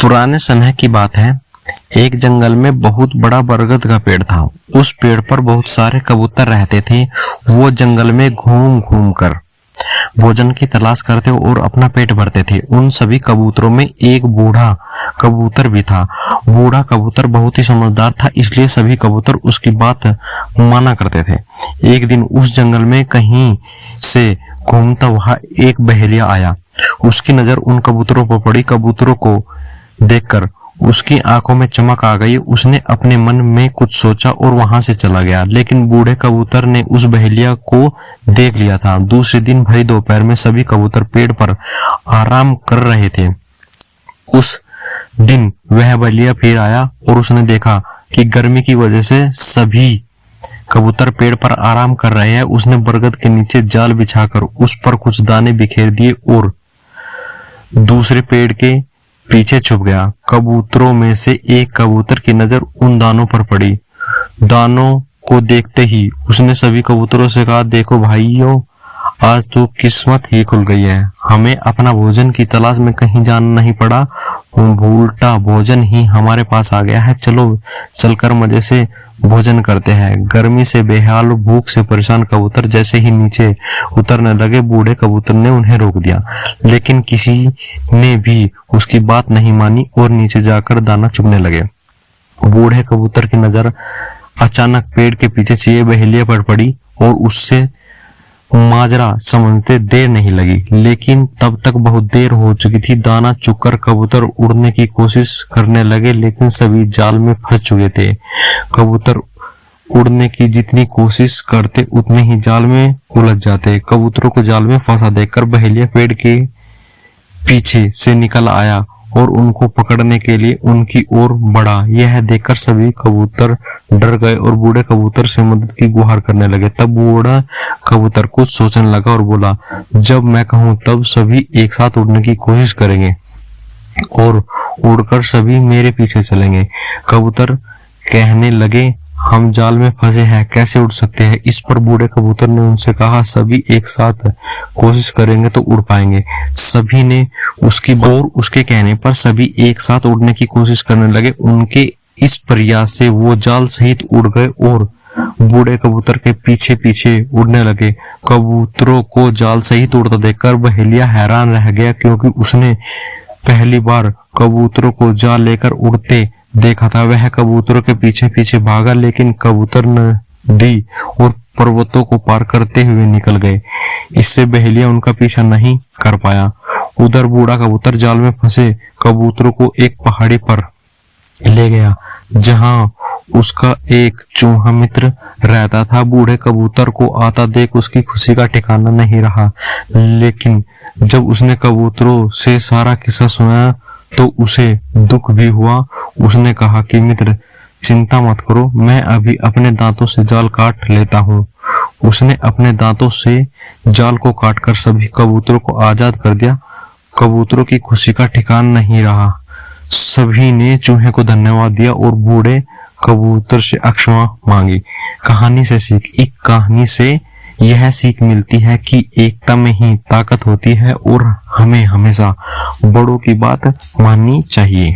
पुराने समय की बात है। एक जंगल में बहुत बड़ा बरगद का पेड़ था। उस पेड़ पर बहुत सारे कबूतर रहते थे। वो जंगल में घूम घूम कर भोजन की तलाश करते और अपना पेट भरते थे। उन सभी कबूतरों में एक बूढ़ा कबूतर भी था। बूढ़ा कबूतर बहुत ही समझदार था, इसलिए सभी कबूतर उसकी बात माना करते थे। एक दिन उस जंगल में कहीं से घूमता हुआ एक बहेलिया आया। उसकी नजर उन कबूतरों पर पड़ी। कबूतरों को देखकर उसकी आंखों में चमक आ गई। उसने अपने मन में कुछ सोचा और वहां से चला गया। लेकिन बूढ़े कबूतर ने उस बहेलिया को देख लिया था। दूसरे दिन भरी दोपहर में सभी कबूतर पेड़ पर आराम कर रहे थे। उस दिन वह बहेलिया फिर आया और उसने देखा कि गर्मी की वजह से सभी कबूतर पेड़ पर आराम कर रहे हैं। उसने बरगद के नीचे जाल बिछाकर उस पर कुछ दाने बिखेर दिए और दूसरे पेड़ के पीछे छुप गया। कबूतरों में से एक कबूतर की नजर उन दानों पर पड़ी। दानों को देखते ही उसने सभी कबूतरों से कहा, देखो भाइयों, आज तो किस्मत ही खुल गई है। हमें अपना भोजन की तलाश में कहीं जाना नहीं पड़ा, उल्टा भोजन ही हमारे पास आ गया है। चलो चलकर मजे से भोजन करते हैं। गर्मी से बेहाल, भूख से परेशान कबूतर जैसे ही नीचे उतरने लगे, बूढ़े कबूतर ने उन्हें रोक दिया। लेकिन किसी ने भी उसकी बात नहीं मानी और नीचे जाकर दाना चुगने लगे। बूढ़े कबूतर की नजर अचानक पेड़ के पीछे छिपे बहेलिया पर पड़ी और उससे माजरा समझते देर नहीं लगी। लेकिन तब तक बहुत देर हो चुकी थी। दाना चुगकर कबूतर उड़ने की कोशिश करने लगे, लेकिन सभी जाल में फंस चुके थे। कबूतर उड़ने की जितनी कोशिश करते उतने ही जाल में उलझ जाते। कबूतरों को जाल में फंसा देखकर बहेलिया पेड़ के पीछे से निकल आया और उनको पकड़ने के लिए उनकी ओर बढ़ा। यह देखकर सभी कबूतर डर गए और बूढ़े कबूतर से मदद की गुहार करने लगे। तब बूढ़ा कबूतर कुछ सोचने लगा और बोला, जब मैं कहूं तब सभी एक साथ उड़ने की कोशिश करेंगे और उड़कर सभी मेरे पीछे चलेंगे। कबूतर कहने लगे, हम जाल में फंसे हैं, कैसे उड़ सकते हैं। इस पर बूढ़े कबूतर ने उनसे कहा, सभी एक साथ कोशिश करेंगे तो उड़ पाएंगे। सभी ने उसके कहने पर सभी एक साथ उड़ने की कोशिश करने लगे। उनके इस प्रयास से वो जाल सहित उड़ गए और बूढ़े कबूतर के पीछे पीछे उड़ने लगे। कबूतरों को जाल सहित उड़ता देखकर बहेलिया हैरान रह गया, क्योंकि उसने पहली बार कबूतरों को जाल लेकर उड़ते देखा था। वह कबूतरों के पीछे पीछे भागा, लेकिन कबूतर नदी और पर्वतों को पार करते हुए निकल गए। इससे बहेलिया उनका पीछा नहीं कर पाया। उधर बूढ़ा कबूतर जाल में फंसे कबूतरों को एक पहाड़ी पर ले गया, जहां उसका एक चूहा मित्र रहता था। बूढ़े कबूतर को आता देख उसकी खुशी का ठिकाना नहीं रहा। लेकिन जब उसने कबूतरों से सारा किस्सा सुना तो उसे दुख भी हुआ। उसने कहा कि मित्र, चिंता मत करो, मैं अभी अपने दांतों से जाल काट लेता हूँ। उसने अपने दांतों से जाल को काटकर सभी कबूतरों को आजाद कर दिया। कबूतरों की खुशी का ठिकाना नहीं रहा। सभी ने चूहे को धन्यवाद दिया और बूढ़े कबूतर से क्षमा मांगी। कहानी से सीख, एक कहानी से यह सीख मिलती है कि एकता में ही ताकत होती है और हमें हमेशा बड़ों की बात माननी चाहिए।